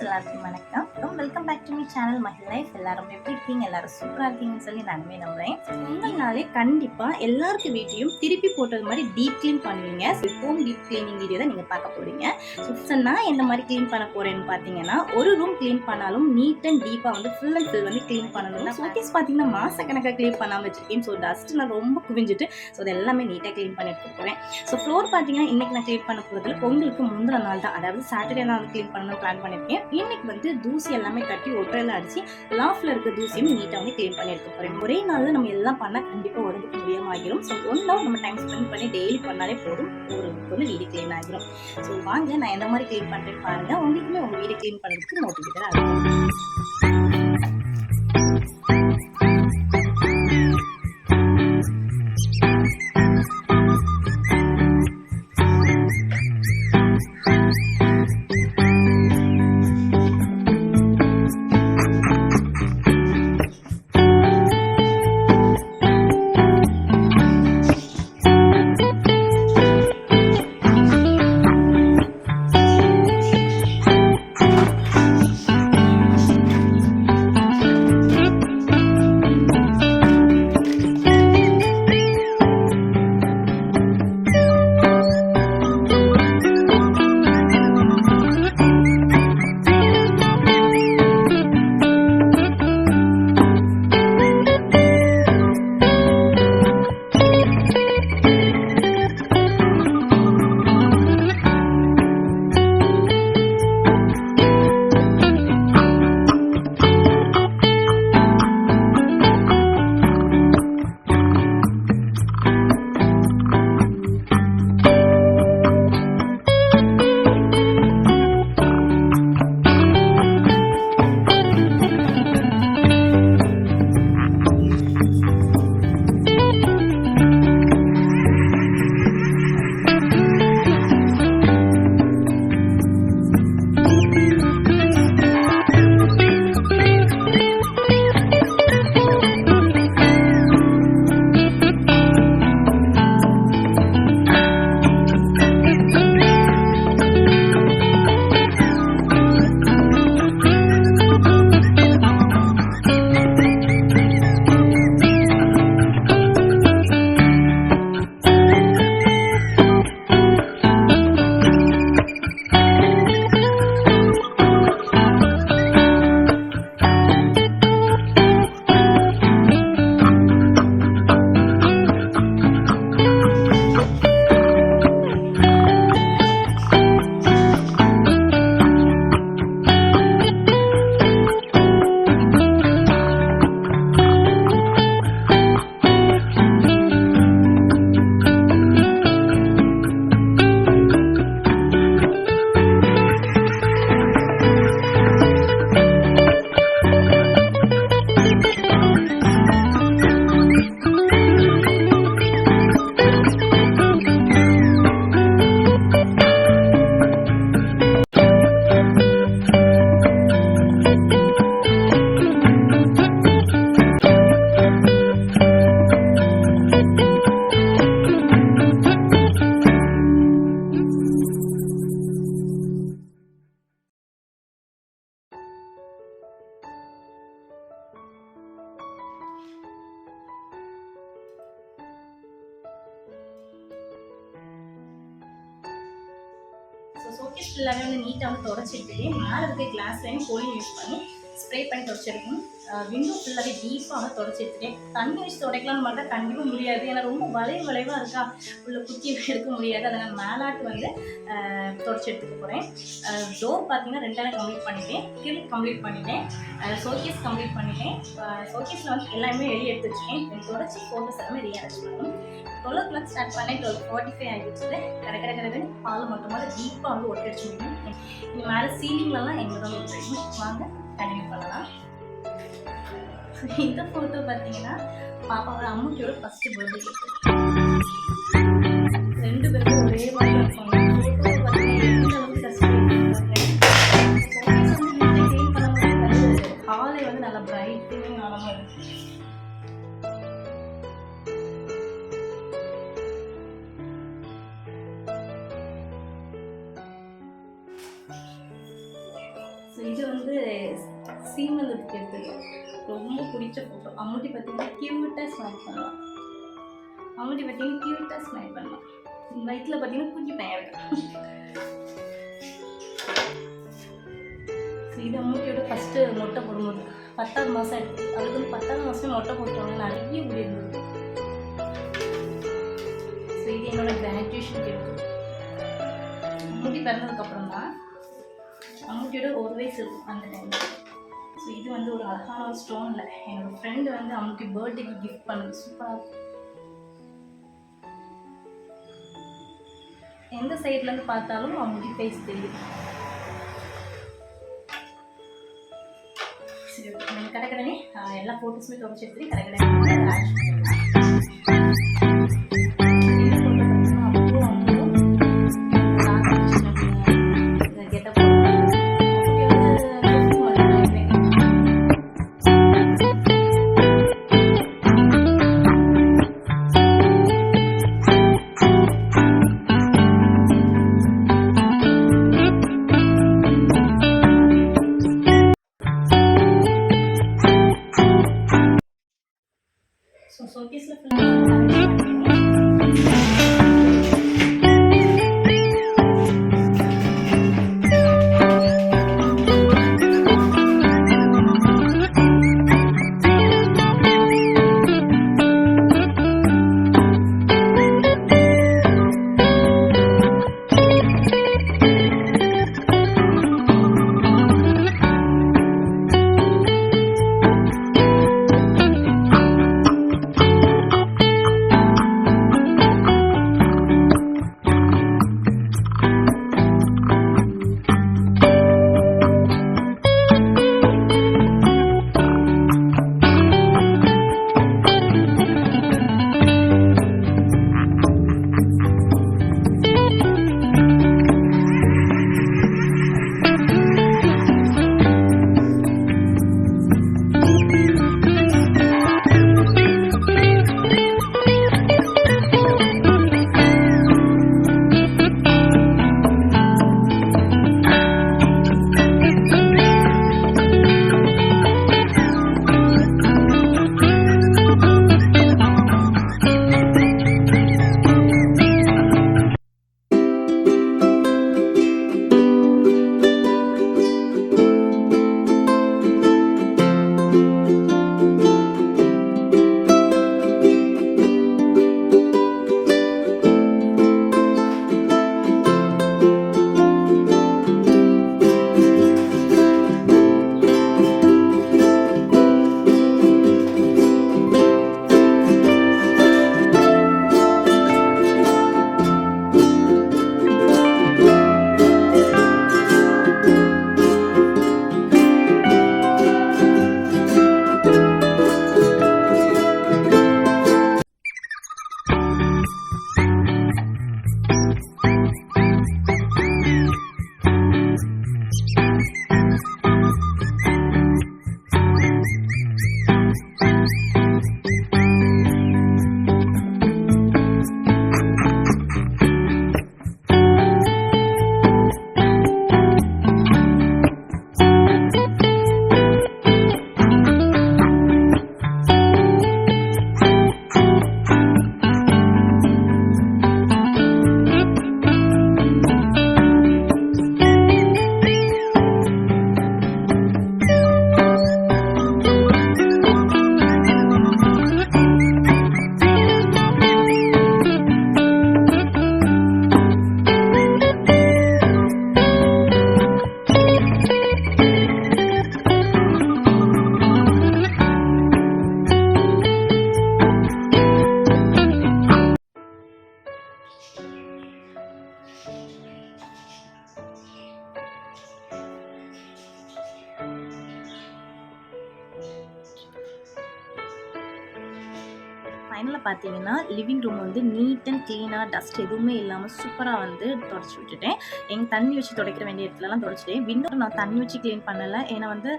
எல்லாருக்கும் வணக்கம். Welcome back to my channel my life. எல்லாரும் எப்படி இருக்கீங்க? எல்லாரும் சூப்பராக இருக்கீங்கன்னு சொல்லி நானுமே நம்புறேன். உங்களாலே கண்டிப்பாக எல்லாருக்கும் வீட்டையும் திருப்பி போட்டது மாதிரி டீப் க்ளீன் பண்ணுவீங்க. ஹோம் டீப் கிளீனிங் வீடியோ தான் நீங்கள் பார்க்க போறீங்க. ஸோ நான் எந்த மாதிரி க்ளீன் பண்ண போறேன்னு பார்த்தீங்கன்னா, ஒரு ரூம் க்ளீன் பண்ணாலும் நீட் அண்ட் டீப்பாக வந்து ஃபுல் அண்ட் ஃபுல் வந்து க்ளீன் பண்ணணும். ஷோகேஸ் பார்த்தீங்கன்னா மாசக்கணக்காக க்ளீன் பண்ணாமல் வச்சிருக்கேன். ஸோ டஸ்ட் நான் ரொம்ப குவிஞ்சிட்டு ஸோ அது எல்லாமே நீட்டாக க்ளீன் பண்ணி எடுத்து போகிறேன். ஸோ ஃப்ளோர் பார்த்தீங்கன்னா இன்னைக்கு நான் க்ளீன் பண்ண போகிறதுல பொங்கலுக்கு முந்தின நாள் தான், அதாவது சாட்டர்டே நான் வந்து க்ளீன் பண்ணணும் பிளான் பண்ணியிருக்கேன். இன்னைக்கு வந்து தூசி எல்லாமே தட்டி ஒற்றையில அடிச்சு லாஃப்ல இருக்க தூசியும் நீட்டா வந்து கிளீன் பண்ணி எடுக்க போறேன். ஒரே நாள்ல நம்ம எல்லாம் பண்ணா கண்டிப்பா உடம்புக்கு முடியாம ஆகிரும். ஸோ 1 hour நம்ம டைம் ஸ்பெண்ட் பண்ணி டெய்லி பண்ணாலே போதும், ஒரு வந்து வீடு கிளீன் ஆகிரும். ஸோ வாங்க நான் எந்த மாதிரி கிளீன் பண்றேன்னு பாருங்க. உங்களுக்குமே உங்க வீடு கிளீன் பண்றதுக்கு மோட்டிவேட்டடா இருக்கும். ஷோகேஸ் ஃபுல்லாகவே வந்து நீட்டாக வந்து தொடச்சிட்டு மேலே இருக்க கிளாஸ்லையும் கோலிங் யூஸ் பண்ணி ஸ்ப்ரே பண்ணி தொடச்சிருக்கணும். விண்டோ ஃபுல்லாகவே டீப்பாக வந்து தொடச்சி எடுத்துட்டேன். தண்ணி வச்சு துடைக்கலாம்னு பார்த்தா கண்டிப்பாக முடியாது, ஏன்னா ரொம்ப வளைவாக இருக்கா, உள்ள குத்தி எடுக்க முடியாது. அதை நான் மேலாட்டு வந்து தொடச்சி எடுத்துக்க போகிறேன். டோர் பார்த்தீங்கன்னா 2 கம்ப்ளீட் பண்ணிட்டேன், கில் கம்ப்ளீட் பண்ணிட்டேன், ஷோகேஸ் கம்ப்ளீட் பண்ணிட்டேன். ஷோகேஸில் வந்து எல்லாமே வெளியே எடுத்து வச்சுக்கேன். தொடச்சி ஃபோட்டோஸ் எல்லாமே ரீஅரேஞ்ச் பண்ணணும். 12 o'clock ஸ்டார்ட் பண்ணேன், 12:45 ஆகிடுச்சு. கடற்கரை பால் மட்டும் டீப்பாக வந்து ஒட்டி அடிச்சு முடியும். இங்கே மேலே சீலிங்லலாம் எங்கே தான் விட்டுருக்கணும். வாங்க கண்டினியூ பண்ணலாம். இந்த ஃபோட்டோ பார்த்தீங்கன்னா பாப்பாவோட அம்முக்கியோட ஃபர்ஸ்ட் பர்த்டே. 2 பேருக்கும் ஒரே மாதிரி இருப்பாங்க. ஃபோட்டோ பார்த்தீங்கன்னா எந்த அளவுக்கு கஷ்டம். ஹாலே வந்து நல்லா பிரைட்டிங் ஆனமாக இருக்கு. இது வந்து சீமந்தத்துக்கு எடுத்தது, ரொம்ப பிடிச்ச ஃபோட்டோ. அம்முட்டி பார்த்தீங்கன்னா க்யூட்டாக ஸ்மைல் பண்ணலாம். அம்முட்டி பார்த்தீங்கன்னா க்யூட்டாக ஸ்மைல் பண்ணலாம். வயிற்றில் பார்த்தீங்கன்னா குட்டி பையன் இருக்கு. இது அம்முட்டியோட ஃபஸ்ட்டு மொட்டை போடும்போது 10வது மாதம் எடுத்து, அதுக்கு வந்து 10வது மாதமே மொட்டை போட்டவங்க நிறைய முடி இருந்தது. ஸோ இது என்னோட கிராஜுவேஷனுக்கு இருக்குது. அம்முட்டி பிறந்ததுக்கப்புறம் தான் அம்முட்டியோட 1 வயசு இருக்கும் அந்த டைமில். ஸோ இது வந்து ஒரு அழகான ஒரு ஸ்டோனில் என்னோடய ஃப்ரெண்டு வந்து அம்முட்டி பர்த்டேக்கு கிஃப்ட் பண்ணுது. சூப்பராக இருக்கும். எந்த சைட்லேருந்து பார்த்தாலும் அம்முட்டி ஃபேஸ் தெரியும். சரி, ஓகே. கடைக்கடனே எல்லா ஃபோட்டோஸுமே துவச்சி எடுத்து கடைக்கடனே ஷோகேஸில் ஃபைனலாக பார்த்தீங்கன்னா லிவிங் ரூம் வந்து நீட் அண்ட் க்ளீனாக டஸ்ட் எதுவுமே இல்லாமல் சூப்பராக வந்து தொடச்சி விட்டுட்டேன். எங்கள் தண்ணி வச்சு துடைக்கிற வேண்டிய இடத்துலலாம் தொடச்சிட்டேன். விண்டோ நான் தண்ணி வச்சு க்ளீன் பண்ணலை. ஏன்னா வந்து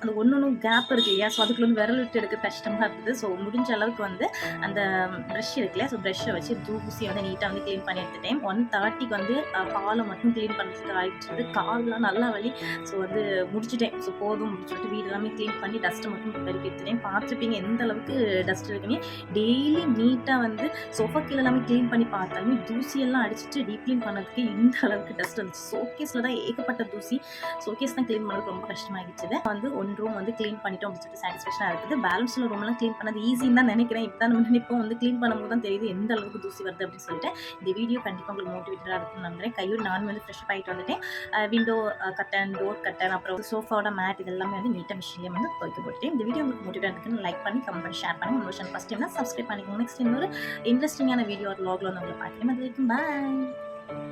அந்த ஒன்று கேப் இருக்கு இல்லையா, ஸோ அதுக்குள்ள வந்து விரல் விட்டு எடுக்க கஷ்டமாக இருந்தது. ஸோ முடிஞ்ச அளவுக்கு வந்து அந்த ப்ரஷ் இருக்கு இல்லையா, ஸோ ப்ரஷ்ஷை வச்சு தூசியை வந்து நீட்டாக வந்து க்ளீன் பண்ணி எடுத்துட்டேன். 1:30க்கு வந்து ஹாலை மட்டும் க்ளீன் பண்ணுறதுக்கு ஆகிடுச்சு. கால்லாம் நல்லா வலி. ஸோ வந்து முடிச்சுட்டேன். ஸோ போதும் முடிச்சுட்டு வீடு எல்லாமே க்ளீன் பண்ணி டஸ்ட்டை மட்டும் பெருக்கி எடுத்துட்டேன். பார்த்துருப்பீங்க எந்த அளவுக்கு டஸ்ட் இருக்குன்னு. டெய்லி நீட்டாக வந்து சோஃபா கீழே எல்லாமே க்ளீன் பண்ணி பார்த்தாலுமே தூசியெல்லாம் அடிச்சுட்டு டீப் க்ளீன் பண்ணதுக்கு இந்த அளவுக்கு டஸ்ட் வந்துச்சு. ஷோகேஸில் தான் ஏகப்பட்ட தூசி. ஷோகேஸ் தான் க்ளீன் பண்ணதுக்கு ரொம்ப கஷ்டமாகிடுச்சு. வந்து ஒன் ரூம் வந்து க்ளீன் பண்ணிட்டோம் அப்படின்னு சொல்லிட்டு சாட்டிஸ்ஃபேக்ஷனாக இருக்குது. பேலன்ஸில் ரூம்லாம் க்ளீன் பண்ணது ஈஸின்னு தான் நினைக்கிறேன். இப்போ தான் நம்ம நினைப்போம் வந்து க்ளீன் பண்ணும்போது தான் தெரியுது எந்த அளவுக்கு தூசி வருது அப்படின்னு சொல்லிட்டு. இந்த வீடியோ கண்டிப்பாக உங்களுக்கு மோட்டிவேட்டடாக இருக்கும்னு நம்புறேன். கையோடு நான் வந்து ஃப்ரெஷ்ஷப் ஆகிட்டு வந்துட்டேன். விண்டோ கட்டன், டோர் கட்டன், அப்புறம் சோஃபாவோட மேட் இதெல்லாமே வந்து நீட்டாக மிஷின்லேயே வந்து துவைக்க போட்டுட்டேன். இந்த வீடியோ உங்களுக்கு மோட்டிவேட்டாக இருக்குன்னு லைக் பண்ணி கமெண்ட் பண்ணி ஷேர் பண்ணி உங்கள் சேனல் ஃபஸ்ட் டைம்னா சப்ஸ்கிரைப் பண்ணிக்கோங்க. நெக்ஸ்ட் இன்னொரு இன்ட்ரெஸ்டிங்கான வீடியோ ஒரு வ்ளாகில் வந்து உங்களை பார்க்குறேன். அது வரைக்கும் பாய்.